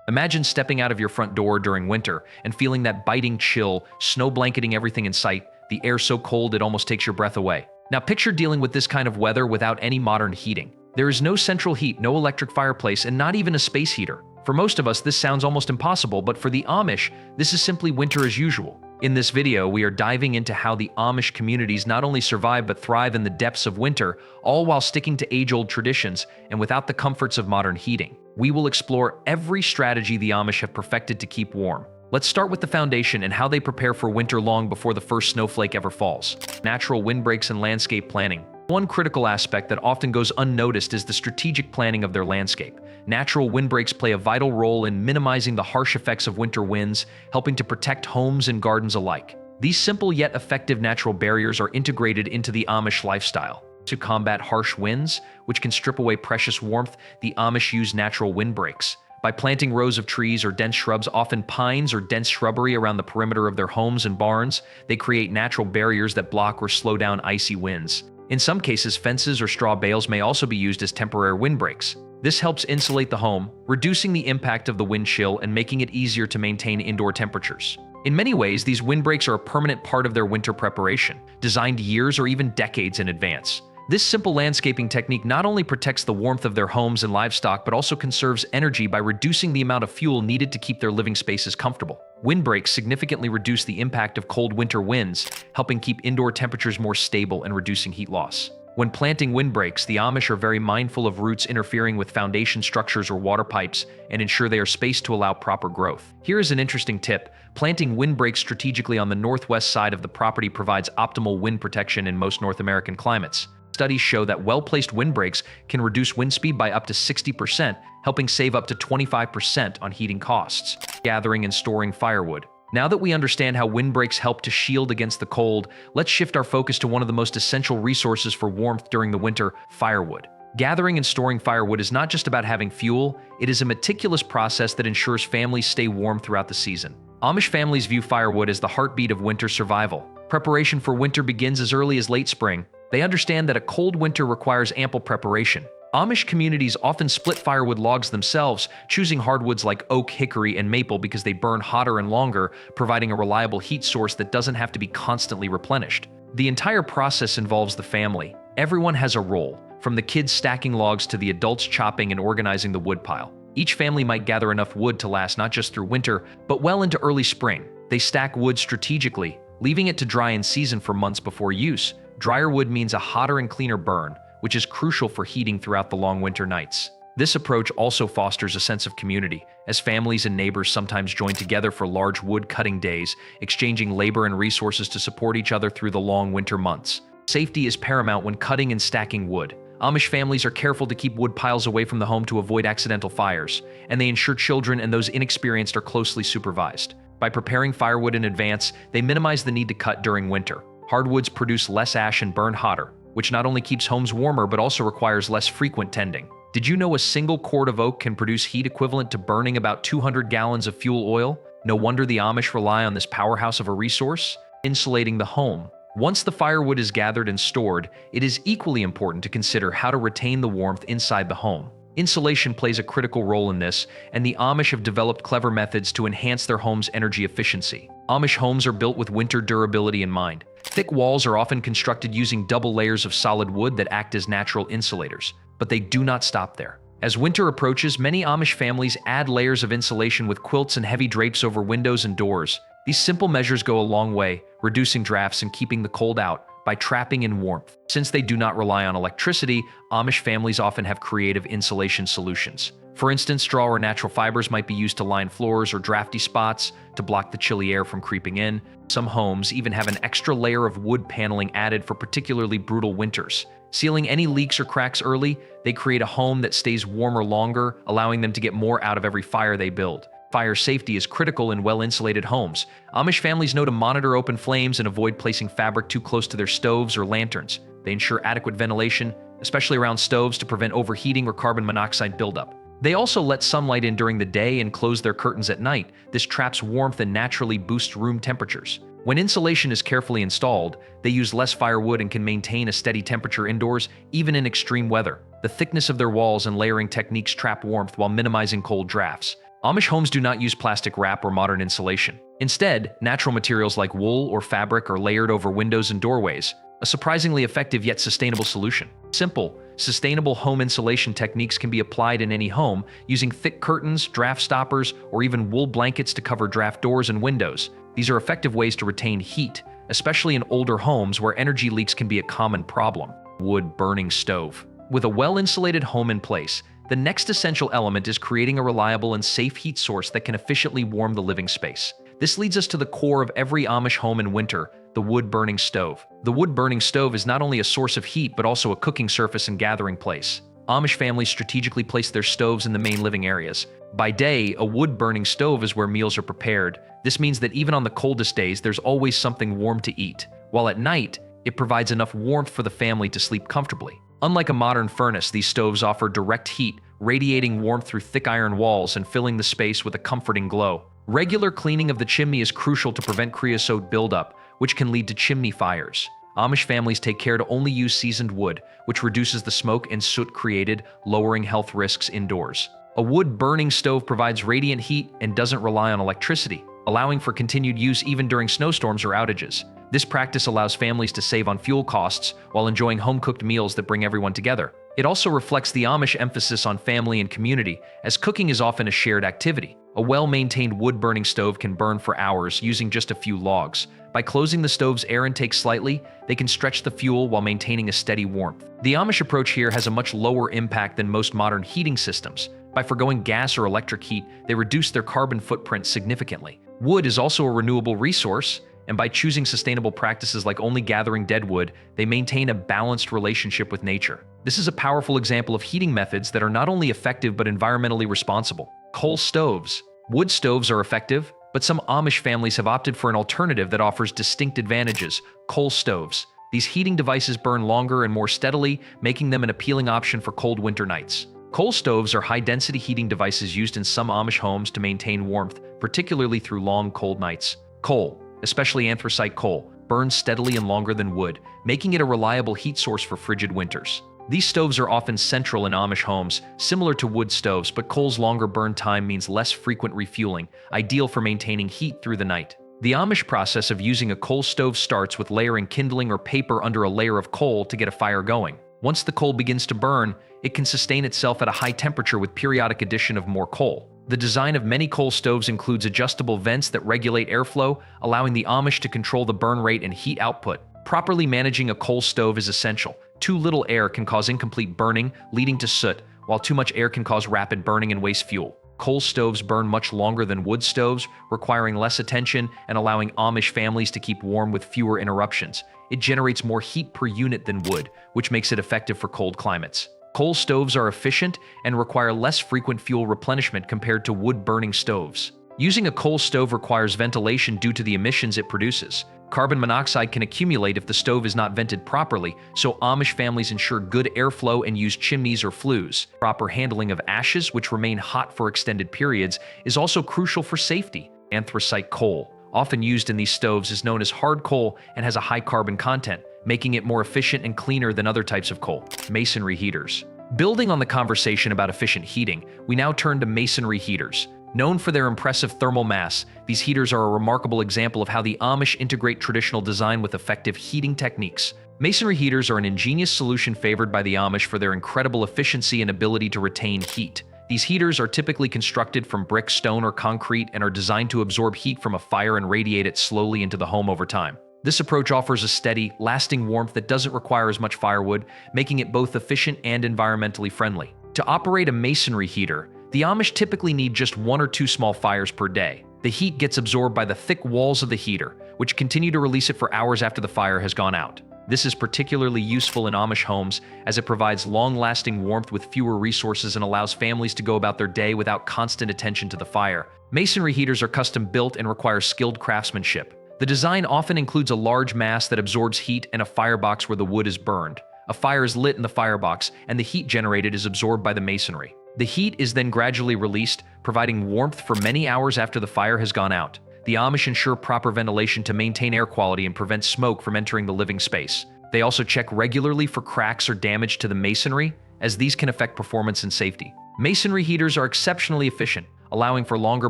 Imagine stepping out of your front door during winter and feeling that biting chill, snow blanketing everything in sight, the air so cold it almost takes your breath away. Now picture dealing with this kind of weather without any modern heating. There is no central heat, no electric fireplace, and not even a space heater. For most of us, this sounds almost impossible, but for the Amish, this is simply winter as usual. In this video, we are diving into how the Amish communities not only survive but thrive in the depths of winter, all while sticking to age-old traditions and without the comforts of modern heating. We will explore every strategy the Amish have perfected to keep warm. Let's start with the foundation and how they prepare for winter long before the first snowflake ever falls. Natural windbreaks and landscape planning. One critical aspect that often goes unnoticed is the strategic planning of their landscape. Natural windbreaks play a vital role in minimizing the harsh effects of winter winds, helping to protect homes and gardens alike. These simple yet effective natural barriers are integrated into the Amish lifestyle. To combat harsh winds, which can strip away precious warmth, the Amish use natural windbreaks. By planting rows of trees or dense shrubs, often pines or dense shrubbery around the perimeter of their homes and barns, they create natural barriers that block or slow down icy winds. In some cases, fences or straw bales may also be used as temporary windbreaks. This helps insulate the home, reducing the impact of the wind chill and making it easier to maintain indoor temperatures. In many ways, these windbreaks are a permanent part of their winter preparation, designed years or even decades in advance. This simple landscaping technique not only protects the warmth of their homes and livestock, but also conserves energy by reducing the amount of fuel needed to keep their living spaces comfortable. Windbreaks significantly reduce the impact of cold winter winds, helping keep indoor temperatures more stable and reducing heat loss. When planting windbreaks, the Amish are very mindful of roots interfering with foundation structures or water pipes and ensure they are spaced to allow proper growth. Here is an interesting tip. Planting windbreaks strategically on the northwest side of the property provides optimal wind protection in most North American climates. Studies show that well-placed windbreaks can reduce wind speed by up to 60%, helping save up to 25% on heating costs. Gathering and storing firewood. Now that we understand how windbreaks help to shield against the cold, let's shift our focus to one of the most essential resources for warmth during the winter: firewood. Gathering and storing firewood is not just about having fuel, it is a meticulous process that ensures families stay warm throughout the season. Amish families view firewood as the heartbeat of winter survival. Preparation for winter begins as early as late spring. They understand that a cold winter requires ample preparation. Amish communities often split firewood logs themselves, choosing hardwoods like oak, hickory, and maple because they burn hotter and longer, providing a reliable heat source that doesn't have to be constantly replenished. The entire process involves the family. Everyone has a role, from the kids stacking logs to the adults chopping and organizing the woodpile. Each family might gather enough wood to last not just through winter, but well into early spring. They stack wood strategically, leaving it to dry in season for months before use. Drier wood means a hotter and cleaner burn, which is crucial for heating throughout the long winter nights. This approach also fosters a sense of community, as families and neighbors sometimes join together for large wood-cutting days, exchanging labor and resources to support each other through the long winter months. Safety is paramount when cutting and stacking wood. Amish families are careful to keep wood piles away from the home to avoid accidental fires, and they ensure children and those inexperienced are closely supervised. By preparing firewood in advance, they minimize the need to cut during winter. Hardwoods produce less ash and burn hotter, which not only keeps homes warmer but also requires less frequent tending. Did you know a single cord of oak can produce heat equivalent to burning about 200 gallons of fuel oil? No wonder the Amish rely on this powerhouse of a resource. Insulating the home. Once the firewood is gathered and stored, it is equally important to consider how to retain the warmth inside the home. Insulation plays a critical role in this, and the Amish have developed clever methods to enhance their home's energy efficiency. Amish homes are built with winter durability in mind. Thick walls are often constructed using double layers of solid wood that act as natural insulators, but they do not stop there. As winter approaches, many Amish families add layers of insulation with quilts and heavy drapes over windows and doors. These simple measures go a long way, reducing drafts and keeping the cold out by trapping in warmth. Since they do not rely on electricity, Amish families often have creative insulation solutions. For instance, straw or natural fibers might be used to line floors or drafty spots to block the chilly air from creeping in. Some homes even have an extra layer of wood paneling added for particularly brutal winters. Sealing any leaks or cracks early, they create a home that stays warmer longer, allowing them to get more out of every fire they build. Fire safety is critical in well-insulated homes. Amish families know to monitor open flames and avoid placing fabric too close to their stoves or lanterns. They ensure adequate ventilation, especially around stoves, to prevent overheating or carbon monoxide buildup. They also let sunlight in during the day and close their curtains at night. This traps warmth and naturally boosts room temperatures. When insulation is carefully installed, they use less firewood and can maintain a steady temperature indoors, even in extreme weather. The thickness of their walls and layering techniques trap warmth while minimizing cold drafts. Amish homes do not use plastic wrap or modern insulation. Instead, natural materials like wool or fabric are layered over windows and doorways, a surprisingly effective yet sustainable solution. Simple, sustainable home insulation techniques can be applied in any home using thick curtains, draft stoppers, or even wool blankets to cover draft doors and windows. These are effective ways to retain heat, especially in older homes where energy leaks can be a common problem. Wood burning stove. With a well-insulated home in place, the next essential element is creating a reliable and safe heat source that can efficiently warm the living space. This leads us to the core of every Amish home in winter, the wood-burning stove. The wood-burning stove is not only a source of heat but also a cooking surface and gathering place. Amish families strategically place their stoves in the main living areas. By day, a wood-burning stove is where meals are prepared. This means that even on the coldest days, there's always something warm to eat. While at night, it provides enough warmth for the family to sleep comfortably. Unlike a modern furnace, these stoves offer direct heat, radiating warmth through thick iron walls and filling the space with a comforting glow. Regular cleaning of the chimney is crucial to prevent creosote buildup, which can lead to chimney fires. Amish families take care to only use seasoned wood, which reduces the smoke and soot created, lowering health risks indoors. A wood-burning stove provides radiant heat and doesn't rely on electricity, allowing for continued use even during snowstorms or outages. This practice allows families to save on fuel costs while enjoying home-cooked meals that bring everyone together. It also reflects the Amish emphasis on family and community, as cooking is often a shared activity. A well-maintained wood-burning stove can burn for hours using just a few logs. By closing the stove's air intake slightly, they can stretch the fuel while maintaining a steady warmth. The Amish approach here has a much lower impact than most modern heating systems. By forgoing gas or electric heat, they reduce their carbon footprint significantly. Wood is also a renewable resource, and by choosing sustainable practices like only gathering dead wood, they maintain a balanced relationship with nature. This is a powerful example of heating methods that are not only effective but environmentally responsible. Coal stoves. Wood stoves are effective, but some Amish families have opted for an alternative that offers distinct advantages: coal stoves. These heating devices burn longer and more steadily, making them an appealing option for cold winter nights. Coal stoves are high-density heating devices used in some Amish homes to maintain warmth, particularly through long, cold nights. Coal, especially anthracite coal, burns steadily and longer than wood, making it a reliable heat source for frigid winters. These stoves are often central in Amish homes, similar to wood stoves, but coal's longer burn time means less frequent refueling, ideal for maintaining heat through the night. The Amish process of using a coal stove starts with layering kindling or paper under a layer of coal to get a fire going. Once the coal begins to burn, it can sustain itself at a high temperature with periodic addition of more coal. The design of many coal stoves includes adjustable vents that regulate airflow, allowing the Amish to control the burn rate and heat output. Properly managing a coal stove is essential. Too little air can cause incomplete burning, leading to soot, while too much air can cause rapid burning and waste fuel. Coal stoves burn much longer than wood stoves, requiring less attention and allowing Amish families to keep warm with fewer interruptions. It generates more heat per unit than wood, which makes it effective for cold climates. Coal stoves are efficient and require less frequent fuel replenishment compared to wood-burning stoves. Using a coal stove requires ventilation due to the emissions it produces. Carbon monoxide can accumulate if the stove is not vented properly, so Amish families ensure good airflow and use chimneys or flues. Proper handling of ashes, which remain hot for extended periods, is also crucial for safety. Anthracite coal, often used in these stoves, is known as hard coal and has a high carbon content, making it more efficient and cleaner than other types of coal. Masonry heaters. Building on the conversation about efficient heating, we now turn to masonry heaters. Known for their impressive thermal mass, these heaters are a remarkable example of how the Amish integrate traditional design with effective heating techniques. Masonry heaters are an ingenious solution favored by the Amish for their incredible efficiency and ability to retain heat. These heaters are typically constructed from brick, stone, or concrete and are designed to absorb heat from a fire and radiate it slowly into the home over time. This approach offers a steady, lasting warmth that doesn't require as much firewood, making it both efficient and environmentally friendly. To operate a masonry heater, the Amish typically need just 1 or 2 small fires per day. The heat gets absorbed by the thick walls of the heater, which continue to release it for hours after the fire has gone out. This is particularly useful in Amish homes as it provides long-lasting warmth with fewer resources and allows families to go about their day without constant attention to the fire. Masonry heaters are custom-built and require skilled craftsmanship. The design often includes a large mass that absorbs heat and a firebox where the wood is burned. A fire is lit in the firebox, and the heat generated is absorbed by the masonry. The heat is then gradually released, providing warmth for many hours after the fire has gone out. The Amish ensure proper ventilation to maintain air quality and prevent smoke from entering the living space. They also check regularly for cracks or damage to the masonry, as these can affect performance and safety. Masonry heaters are exceptionally efficient, allowing for longer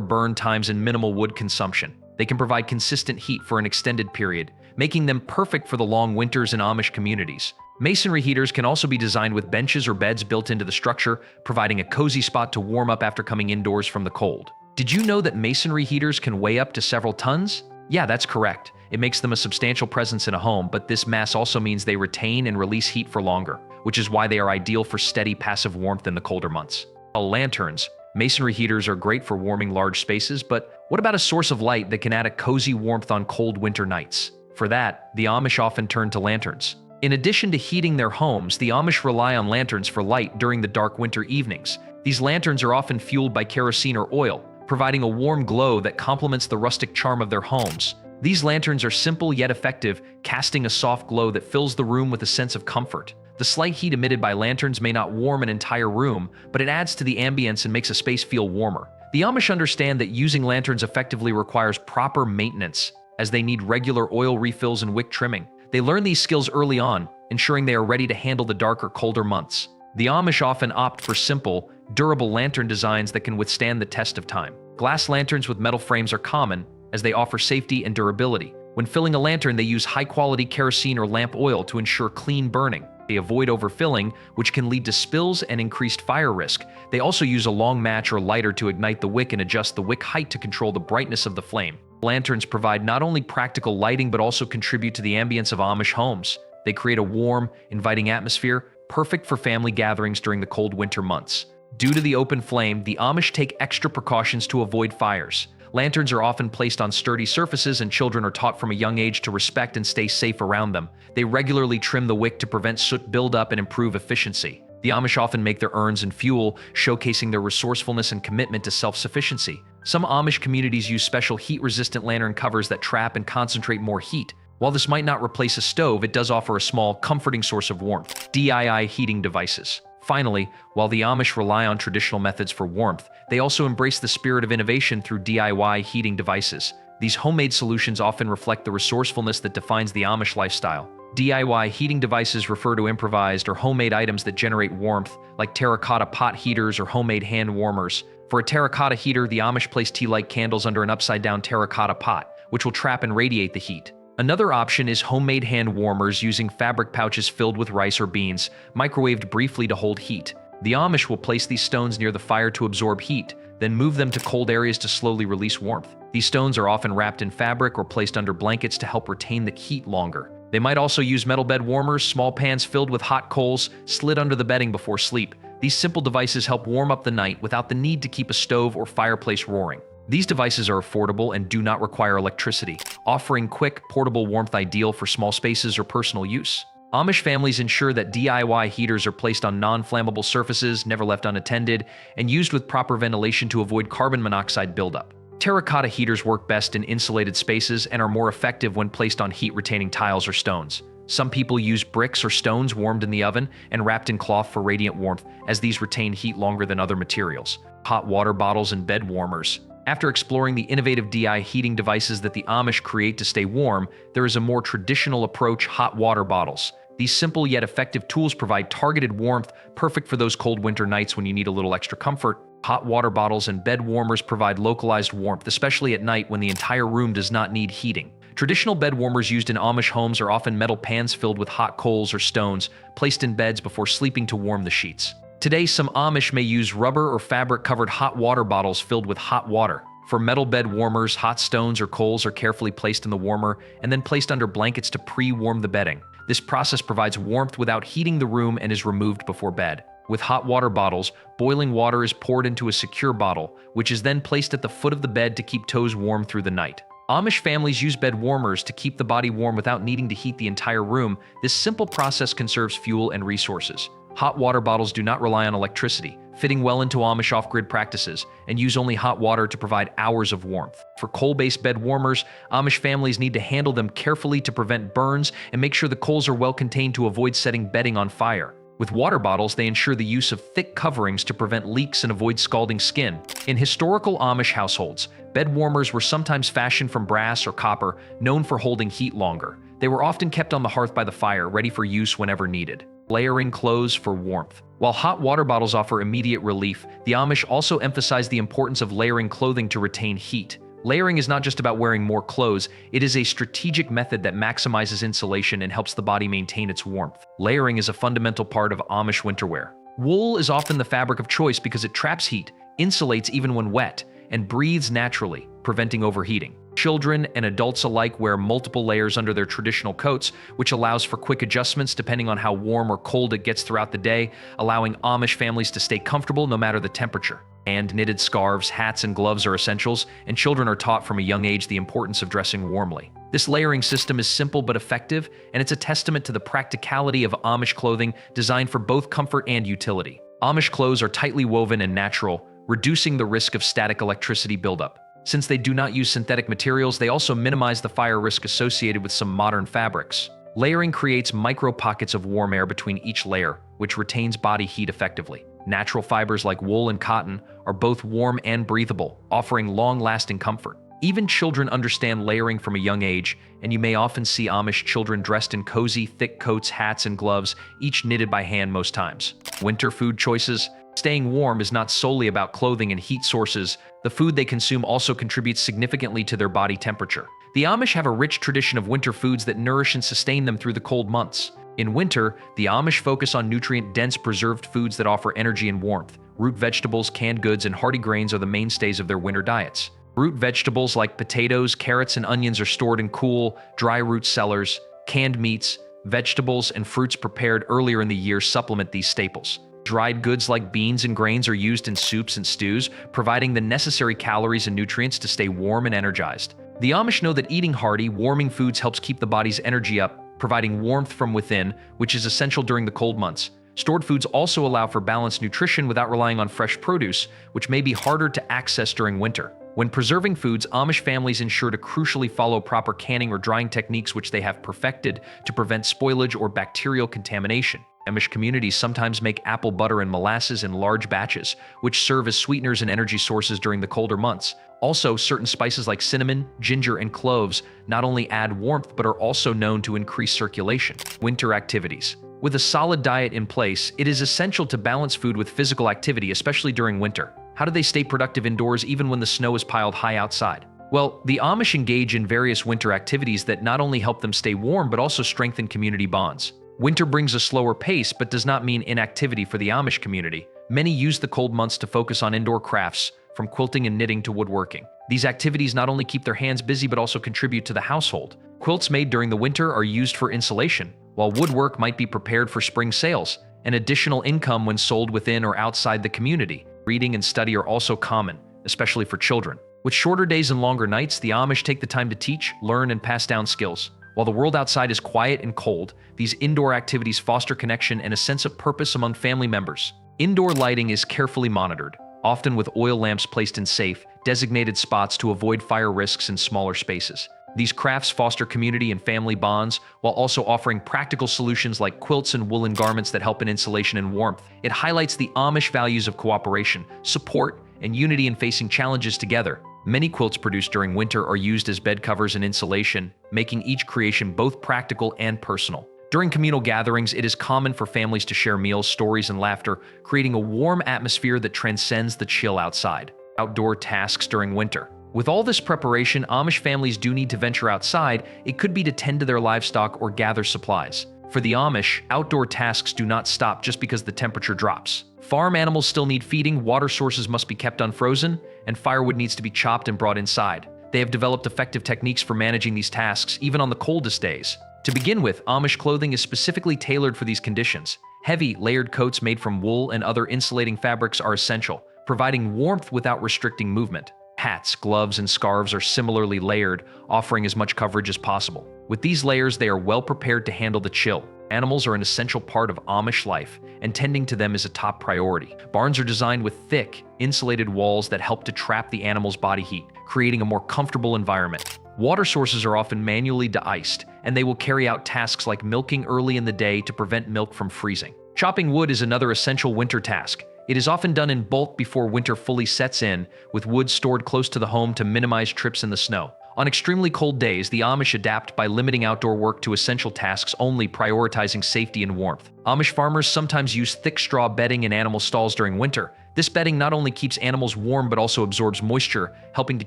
burn times and minimal wood consumption. They can provide consistent heat for an extended period, making them perfect for the long winters in Amish communities. Masonry heaters can also be designed with benches or beds built into the structure, providing a cozy spot to warm up after coming indoors from the cold. Did you know that masonry heaters can weigh up to several tons? Yeah, that's correct. It makes them a substantial presence in a home, but this mass also means they retain and release heat for longer, which is why they are ideal for steady, passive warmth in the colder months. Lanterns. Masonry heaters are great for warming large spaces, but what about a source of light that can add a cozy warmth on cold winter nights? For that, the Amish often turn to lanterns. In addition to heating their homes, the Amish rely on lanterns for light during the dark winter evenings. These lanterns are often fueled by kerosene or oil, providing a warm glow that complements the rustic charm of their homes. These lanterns are simple yet effective, casting a soft glow that fills the room with a sense of comfort. The slight heat emitted by lanterns may not warm an entire room, but it adds to the ambience and makes a space feel warmer. The Amish understand that using lanterns effectively requires proper maintenance, as they need regular oil refills and wick trimming. They learn these skills early on, ensuring they are ready to handle the darker, colder months. The Amish often opt for simple, durable lantern designs that can withstand the test of time. Glass lanterns with metal frames are common, as they offer safety and durability. When filling a lantern, they use high-quality kerosene or lamp oil to ensure clean burning. They avoid overfilling, which can lead to spills and increased fire risk. They also use a long match or lighter to ignite the wick and adjust the wick height to control the brightness of the flame. Lanterns provide not only practical lighting but also contribute to the ambience of Amish homes. They create a warm, inviting atmosphere, perfect for family gatherings during the cold winter months. Due to the open flame, the Amish take extra precautions to avoid fires. Lanterns are often placed on sturdy surfaces, and children are taught from a young age to respect and stay safe around them. They regularly trim the wick to prevent soot buildup and improve efficiency. The Amish often make their urns and fuel, showcasing their resourcefulness and commitment to self-sufficiency. Some Amish communities use special heat-resistant lantern covers that trap and concentrate more heat. While this might not replace a stove, it does offer a small, comforting source of warmth. DIY heating devices. Finally, while the Amish rely on traditional methods for warmth, they also embrace the spirit of innovation through DIY heating devices. These homemade solutions often reflect the resourcefulness that defines the Amish lifestyle. DIY heating devices refer to improvised or homemade items that generate warmth, like terracotta pot heaters or homemade hand warmers. For a terracotta heater, the Amish place tea-light candles under an upside-down terracotta pot, which will trap and radiate the heat. Another option is homemade hand warmers using fabric pouches filled with rice or beans, microwaved briefly to hold heat. The Amish will place these stones near the fire to absorb heat, then move them to cold areas to slowly release warmth. These stones are often wrapped in fabric or placed under blankets to help retain the heat longer. They might also use metal bed warmers, small pans filled with hot coals, slid under the bedding before sleep. These simple devices help warm up the night without the need to keep a stove or fireplace roaring. These devices are affordable and do not require electricity, offering quick, portable warmth ideal for small spaces or personal use. Amish families ensure that DIY heaters are placed on non-flammable surfaces, never left unattended, and used with proper ventilation to avoid carbon monoxide buildup. Terracotta heaters work best in insulated spaces and are more effective when placed on heat-retaining tiles or stones. Some people use bricks or stones warmed in the oven and wrapped in cloth for radiant warmth, as these retain heat longer than other materials. Hot water bottles and bed warmers. After exploring the innovative DIY heating devices that the Amish create to stay warm, there is a more traditional approach: hot water bottles. These simple yet effective tools provide targeted warmth, perfect for those cold winter nights when you need a little extra comfort. Hot water bottles and bed warmers provide localized warmth, especially at night when the entire room does not need heating. Traditional bed warmers used in Amish homes are often metal pans filled with hot coals or stones, placed in beds before sleeping to warm the sheets. Today, some Amish may use rubber or fabric-covered hot water bottles filled with hot water. For metal bed warmers, hot stones or coals are carefully placed in the warmer and then placed under blankets to pre-warm the bedding. This process provides warmth without heating the room and is removed before bed. With hot water bottles, boiling water is poured into a secure bottle, which is then placed at the foot of the bed to keep toes warm through the night. Amish families use bed warmers to keep the body warm without needing to heat the entire room. This simple process conserves fuel and resources. Hot water bottles do not rely on electricity, fitting well into Amish off-grid practices, and use only hot water to provide hours of warmth. For coal-based bed warmers, Amish families need to handle them carefully to prevent burns and make sure the coals are well contained to avoid setting bedding on fire. With water bottles, they ensure the use of thick coverings to prevent leaks and avoid scalding skin. In historical Amish households, bed warmers were sometimes fashioned from brass or copper, known for holding heat longer. They were often kept on the hearth by the fire, ready for use whenever needed. Layering clothes for warmth. While hot water bottles offer immediate relief, the Amish also emphasize the importance of layering clothing to retain heat. Layering is not just about wearing more clothes, it is a strategic method that maximizes insulation and helps the body maintain its warmth. Layering is a fundamental part of Amish winter wear. Wool is often the fabric of choice because it traps heat, insulates even when wet, and breathes naturally, preventing overheating. Children and adults alike wear multiple layers under their traditional coats, which allows for quick adjustments depending on how warm or cold it gets throughout the day, allowing Amish families to stay comfortable no matter the temperature. And knitted scarves, hats, and gloves are essentials, and children are taught from a young age the importance of dressing warmly. This layering system is simple but effective, and it's a testament to the practicality of Amish clothing designed for both comfort and utility. Amish clothes are tightly woven and natural, reducing the risk of static electricity buildup. Since they do not use synthetic materials, they also minimize the fire risk associated with some modern fabrics. Layering creates micro pockets of warm air between each layer, which retains body heat effectively. Natural fibers like wool and cotton are both warm and breathable, offering long-lasting comfort. Even children understand layering from a young age, and you may often see Amish children dressed in cozy, thick coats, hats, and gloves, each knitted by hand most times. Winter food choices. Staying warm is not solely about clothing and heat sources. The food they consume also contributes significantly to their body temperature. The Amish have a rich tradition of winter foods that nourish and sustain them through the cold months. In winter, the Amish focus on nutrient-dense preserved foods that offer energy and warmth. Root vegetables, canned goods, and hearty grains are the mainstays of their winter diets. Root vegetables like potatoes, carrots, and onions are stored in cool, dry root cellars. Canned meats, vegetables, and fruits prepared earlier in the year supplement these staples. Dried goods like beans and grains are used in soups and stews, providing the necessary calories and nutrients to stay warm and energized. The Amish know that eating hearty, warming foods helps keep the body's energy up, providing warmth from within, which is essential during the cold months. Stored foods also allow for balanced nutrition without relying on fresh produce, which may be harder to access during winter. When preserving foods, Amish families ensure to crucially follow proper canning or drying techniques which they have perfected to prevent spoilage or bacterial contamination. Amish communities sometimes make apple butter and molasses in large batches, which serve as sweeteners and energy sources during the colder months. Also, certain spices like cinnamon, ginger, and cloves not only add warmth but are also known to increase circulation. Winter activities. With a solid diet in place, it is essential to balance food with physical activity, especially during winter. How do they stay productive indoors even when the snow is piled high outside? Well, the Amish engage in various winter activities that not only help them stay warm but also strengthen community bonds. Winter brings a slower pace but does not mean inactivity for the Amish community. Many use the cold months to focus on indoor crafts, from quilting and knitting to woodworking. These activities not only keep their hands busy but also contribute to the household. Quilts made during the winter are used for insulation, while woodwork might be prepared for spring sales, an additional income when sold within or outside the community. Reading and study are also common, especially for children. With shorter days and longer nights, the Amish take the time to teach, learn, and pass down skills. While the world outside is quiet and cold, these indoor activities foster connection and a sense of purpose among family members. Indoor lighting is carefully monitored, often with oil lamps placed in safe, designated spots to avoid fire risks in smaller spaces. These crafts foster community and family bonds while also offering practical solutions like quilts and woolen garments that help in insulation and warmth. It highlights the Amish values of cooperation, support, and unity in facing challenges together. Many quilts produced during winter are used as bed covers and insulation, making each creation both practical and personal. During communal gatherings, it is common for families to share meals, stories, and laughter, creating a warm atmosphere that transcends the chill outside. Outdoor tasks during winter. With all this preparation, Amish families do need to venture outside. It could be to tend to their livestock or gather supplies. For the Amish, outdoor tasks do not stop just because the temperature drops. Farm animals still need feeding, water sources must be kept unfrozen, and firewood needs to be chopped and brought inside. They have developed effective techniques for managing these tasks, even on the coldest days. To begin with, Amish clothing is specifically tailored for these conditions. Heavy, layered coats made from wool and other insulating fabrics are essential, providing warmth without restricting movement. Hats, gloves, and scarves are similarly layered, offering as much coverage as possible. With these layers, they are well prepared to handle the chill. Animals are an essential part of Amish life, and tending to them is a top priority. Barns are designed with thick, insulated walls that help to trap the animal's body heat, creating a more comfortable environment. Water sources are often manually de-iced, and they will carry out tasks like milking early in the day to prevent milk from freezing. Chopping wood is another essential winter task. It is often done in bulk before winter fully sets in, with wood stored close to the home to minimize trips in the snow. On extremely cold days, the Amish adapt by limiting outdoor work to essential tasks only, prioritizing safety and warmth. Amish farmers sometimes use thick straw bedding in animal stalls during winter. This bedding not only keeps animals warm but also absorbs moisture, helping to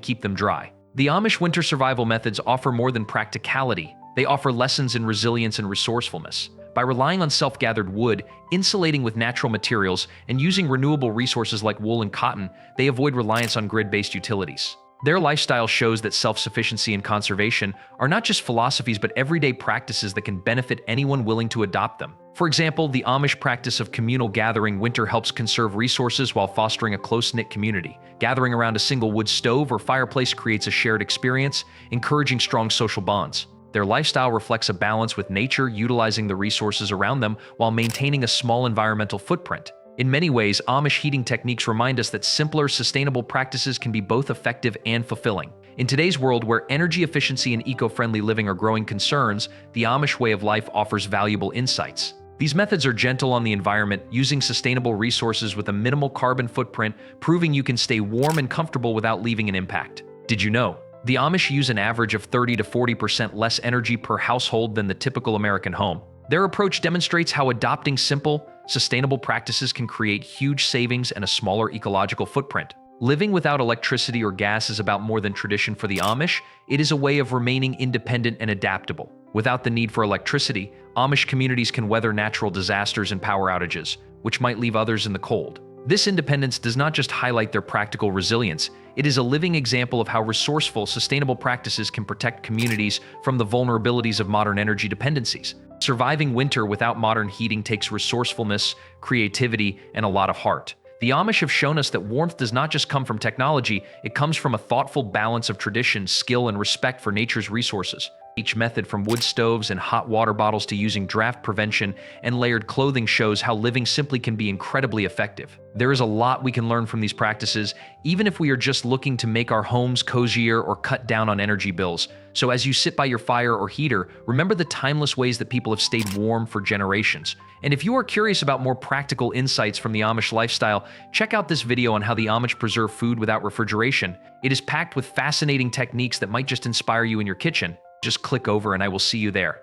keep them dry. The Amish winter survival methods offer more than practicality. They offer lessons in resilience and resourcefulness. By relying on self-gathered wood, insulating with natural materials, and using renewable resources like wool and cotton, they avoid reliance on grid-based utilities. Their lifestyle shows that self-sufficiency and conservation are not just philosophies but everyday practices that can benefit anyone willing to adopt them. For example, the Amish practice of communal gathering winter helps conserve resources while fostering a close-knit community. Gathering around a single wood stove or fireplace creates a shared experience, encouraging strong social bonds. Their lifestyle reflects a balance with nature, utilizing the resources around them while maintaining a small environmental footprint. In many ways, Amish heating techniques remind us that simpler, sustainable practices can be both effective and fulfilling. In today's world, where energy efficiency and eco-friendly living are growing concerns, the Amish way of life offers valuable insights. These methods are gentle on the environment, using sustainable resources with a minimal carbon footprint, proving you can stay warm and comfortable without leaving an impact. Did you know? The Amish use an average of 30 to 40% less energy per household than the typical American home. Their approach demonstrates how adopting simple, sustainable practices can create huge savings and a smaller ecological footprint. Living without electricity or gas is about more than tradition for the Amish. It is a way of remaining independent and adaptable. Without the need for electricity, Amish communities can weather natural disasters and power outages, which might leave others in the cold. This independence does not just highlight their practical resilience, it is a living example of how resourceful, sustainable practices can protect communities from the vulnerabilities of modern energy dependencies. Surviving winter without modern heating takes resourcefulness, creativity, and a lot of heart. The Amish have shown us that warmth does not just come from technology, it comes from a thoughtful balance of tradition, skill, and respect for nature's resources. Each method, from wood stoves and hot water bottles to using draft prevention and layered clothing, shows how living simply can be incredibly effective. There is a lot we can learn from these practices, even if we are just looking to make our homes cozier or cut down on energy bills. So as you sit by your fire or heater, remember the timeless ways that people have stayed warm for generations. And if you are curious about more practical insights from the Amish lifestyle, check out this video on how the Amish preserve food without refrigeration. It is packed with fascinating techniques that might just inspire you in your kitchen. Just click over and I will see you there.